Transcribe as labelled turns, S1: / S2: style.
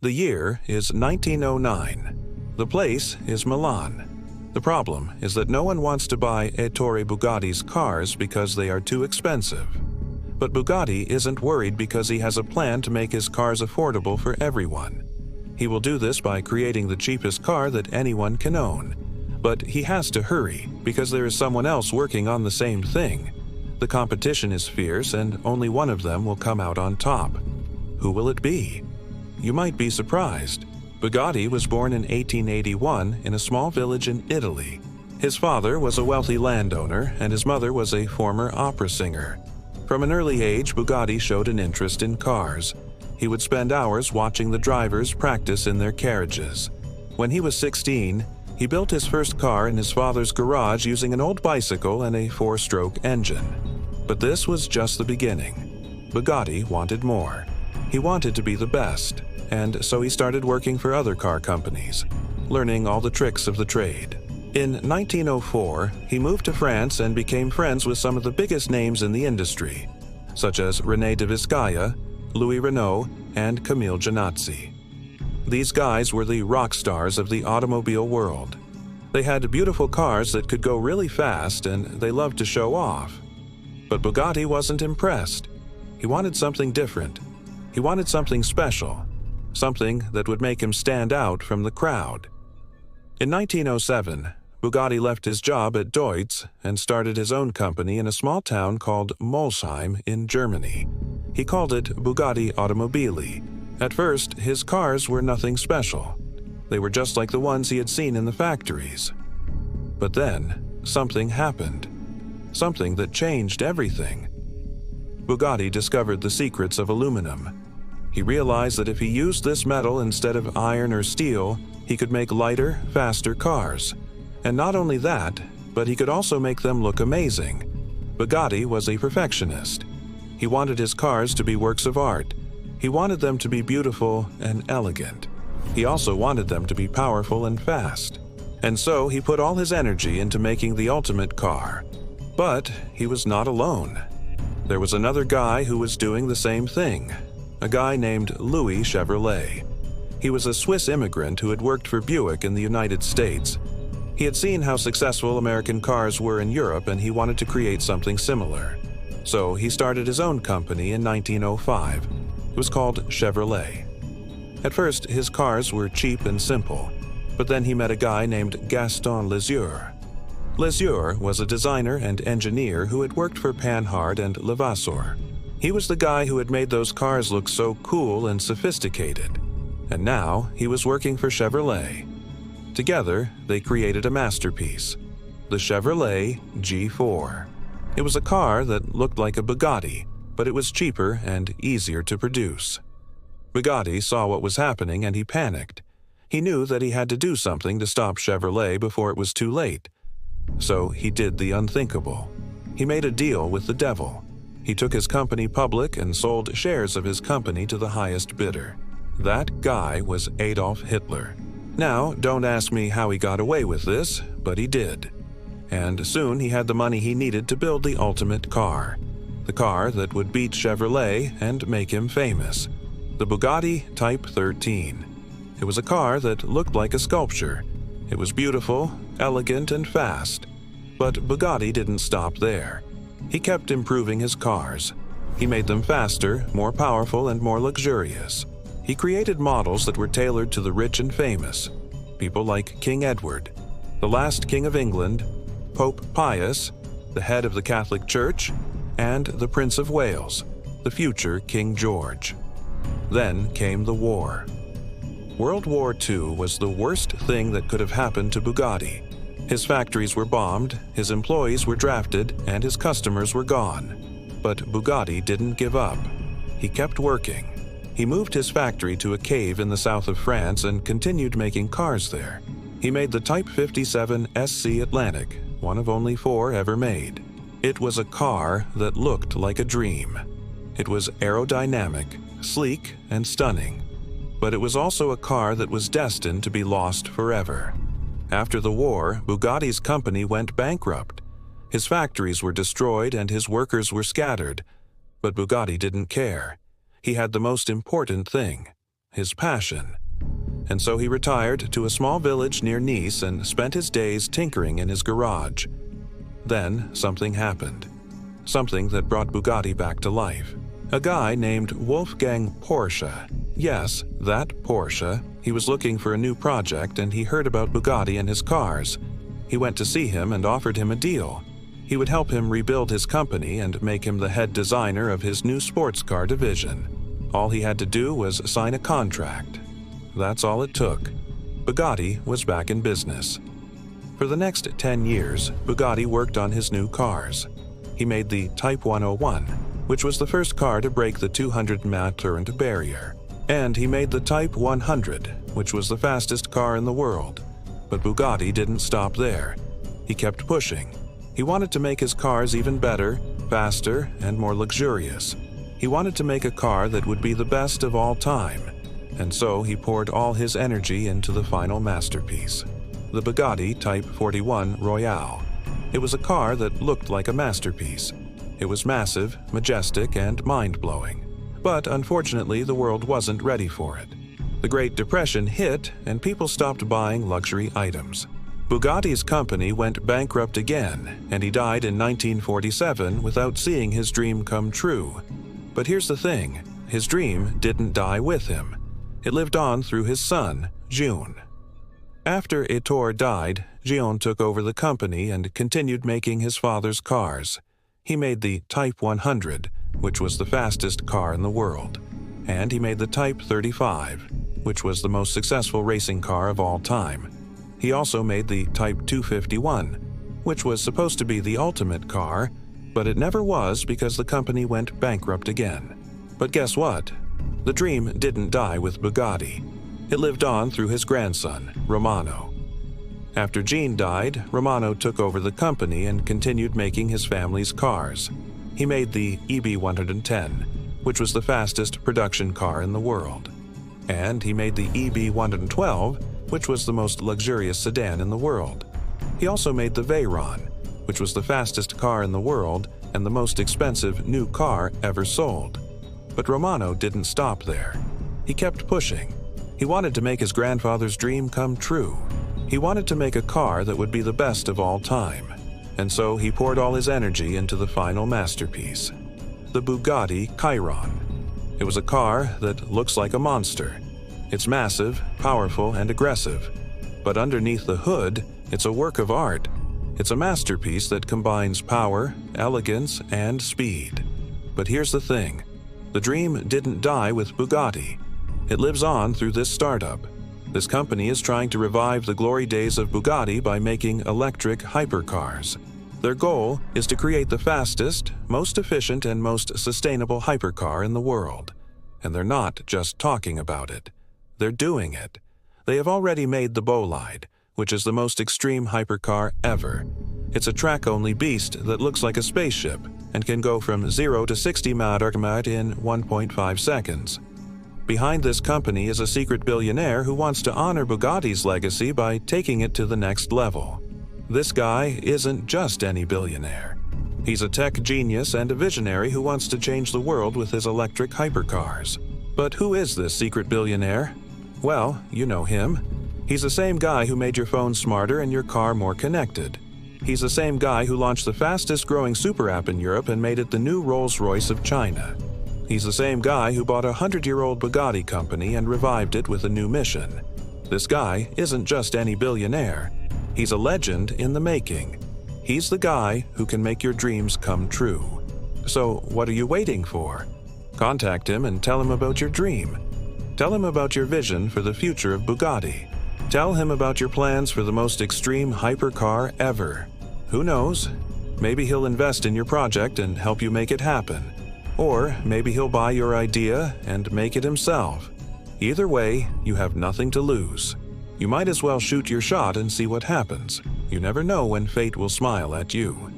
S1: The year is 1909. The place is Milan. The problem is that no one wants to buy Ettore Bugatti's cars because they are too expensive. But Bugatti isn't worried because he has a plan to make his cars affordable for everyone. He will do this by creating the cheapest car that anyone can own. But he has to hurry because there is someone else working on the same thing. The competition is fierce and only one of them will come out on top. Who will it be? You might be surprised. Bugatti was born in 1881 in a small village in Italy. His father was a wealthy landowner and his mother was a former opera singer. From an early age, Bugatti showed an interest in cars. He would spend hours watching the drivers practice in their carriages. When he was 16, he built his first car in his father's garage using an old bicycle and a 4-stroke engine. But this was just the beginning. Bugatti wanted more. He wanted to be the best, and so he started working for other car companies, learning all the tricks of the trade. In 1904, he moved to France and became friends with some of the biggest names in the industry, such as René de Vizcaya, Louis Renault, and Camille Janazzi. These guys were the rock stars of the automobile world. They had beautiful cars that could go really fast and they loved to show off. But Bugatti wasn't impressed. He wanted something different. He wanted something special, something that would make him stand out from the crowd. In 1907, Bugatti left his job at Deutz and started his own company in a small town called Molsheim in Germany. He called it Bugatti Automobili. At first, his cars were nothing special. They were just like the ones he had seen in the factories. But then, something happened. Something that changed everything. Bugatti discovered the secrets of aluminum. He realized that if he used this metal instead of iron or steel, he could make lighter, faster cars. And not only that, but he could also make them look amazing. Bugatti was a perfectionist. He wanted his cars to be works of art. He wanted them to be beautiful and elegant. He also wanted them to be powerful and fast. And so he put all his energy into making the ultimate car. But he was not alone. There was another guy who was doing the same thing, a guy named Louis Chevrolet. He was a Swiss immigrant who had worked for Buick in the United States. He had seen how successful American cars were in Europe and he wanted to create something similar. So he started his own company in 1905. It was called Chevrolet. At first, his cars were cheap and simple, but then he met a guy named Gaston Lesueur. Lesueur was a designer and engineer who had worked for Panhard and Levasseur. He was the guy who had made those cars look so cool and sophisticated. And now he was working for Chevrolet. Together, they created a masterpiece, the Chevrolet G4. It was a car that looked like a Bugatti, but it was cheaper and easier to produce. Bugatti saw what was happening and he panicked. He knew that he had to do something to stop Chevrolet before it was too late. So he did the unthinkable. He made a deal with the devil. He took his company public and sold shares of his company to the highest bidder. That guy was Adolf Hitler. Now, don't ask me how he got away with this, but he did. And soon he had the money he needed to build the ultimate car. The car that would beat Chevrolet and make him famous. The Bugatti Type 13. It was a car that looked like a sculpture. It was beautiful, elegant, and fast. But Bugatti didn't stop there. He kept improving his cars. He made them faster, more powerful, and more luxurious. He created models that were tailored to the rich and famous. People like King Edward, the last King of England, Pope Pius, the head of the Catholic Church, and the Prince of Wales, the future King George. Then came the war. World War II was the worst thing that could have happened to Bugatti. His factories were bombed, his employees were drafted, and his customers were gone. But Bugatti didn't give up. He kept working. He moved his factory to a cave in the south of France and continued making cars there. He made the Type 57 SC Atlantic, one of only 4 ever made. It was a car that looked like a dream. It was aerodynamic, sleek, and stunning. But it was also a car that was destined to be lost forever. After the war, Bugatti's company went bankrupt. His factories were destroyed and his workers were scattered. But Bugatti didn't care. He had the most important thing, his passion. And so he retired to a small village near Nice and spent his days tinkering in his garage. Then something happened. Something that brought Bugatti back to life. A guy named Wolfgang Porsche. Yes, that Porsche. He was looking for a new project and he heard about Bugatti and his cars. He went to see him and offered him a deal. He would help him rebuild his company and make him the head designer of his new sports car division. All he had to do was sign a contract. That's all it took. Bugatti was back in business. For the next 10 years, Bugatti worked on his new cars. He made the Type 101, which was the first car to break the 200 mph current barrier. And he made the Type 100, which was the fastest car in the world. But Bugatti didn't stop there. He kept pushing. He wanted to make his cars even better, faster, and more luxurious. He wanted to make a car that would be the best of all time. And so he poured all his energy into the final masterpiece, the Bugatti Type 41 Royale. It was a car that looked like a masterpiece. It was massive, majestic, and mind-blowing. But unfortunately, the world wasn't ready for it. The Great Depression hit, and people stopped buying luxury items. Bugatti's company went bankrupt again, and he died in 1947 without seeing his dream come true. But here's the thing, his dream didn't die with him. It lived on through his son, June. After Ettore died, June took over the company and continued making his father's cars. He made the Type 100, which was the fastest car in the world. And he made the Type 35, which was the most successful racing car of all time. He also made the Type 251, which was supposed to be the ultimate car, but it never was because the company went bankrupt again. But guess what? The dream didn't die with Bugatti. It lived on through his grandson, Romano. After Gene died, Romano took over the company and continued making his family's cars. He made the EB110, which was the fastest production car in the world. And he made the EB112, which was the most luxurious sedan in the world. He also made the Veyron, which was the fastest car in the world and the most expensive new car ever sold. But Romano didn't stop there. He kept pushing. He wanted to make his grandfather's dream come true. He wanted to make a car that would be the best of all time. And so he poured all his energy into the final masterpiece, the Bugatti Chiron. It was a car that looks like a monster. It's massive, powerful, and aggressive. But underneath the hood, it's a work of art. It's a masterpiece that combines power, elegance, and speed. But here's the thing. The dream didn't die with Bugatti. It lives on through this startup. This company is trying to revive the glory days of Bugatti by making electric hypercars. Their goal is to create the fastest, most efficient, and most sustainable hypercar in the world. And they're not just talking about it. They're doing it. They have already made the Bolide, which is the most extreme hypercar ever. It's a track-only beast that looks like a spaceship and can go from 0 to 60 mph in 1.5 seconds. Behind this company is a secret billionaire who wants to honor Bugatti's legacy by taking it to the next level. This guy isn't just any billionaire. He's a tech genius and a visionary who wants to change the world with his electric hypercars. But who is this secret billionaire? Well, you know him. He's the same guy who made your phone smarter and your car more connected. He's the same guy who launched the fastest-growing super app in Europe and made it the new Rolls-Royce of China. He's the same guy who bought a 100-year-old Bugatti company and revived it with a new mission. This guy isn't just any billionaire. He's a legend in the making. He's the guy who can make your dreams come true. So what are you waiting for? Contact him and tell him about your dream. Tell him about your vision for the future of Bugatti. Tell him about your plans for the most extreme hypercar ever. Who knows? Maybe he'll invest in your project and help you make it happen. Or maybe he'll buy your idea and make it himself. Either way, you have nothing to lose. You might as well shoot your shot and see what happens. You never know when fate will smile at you.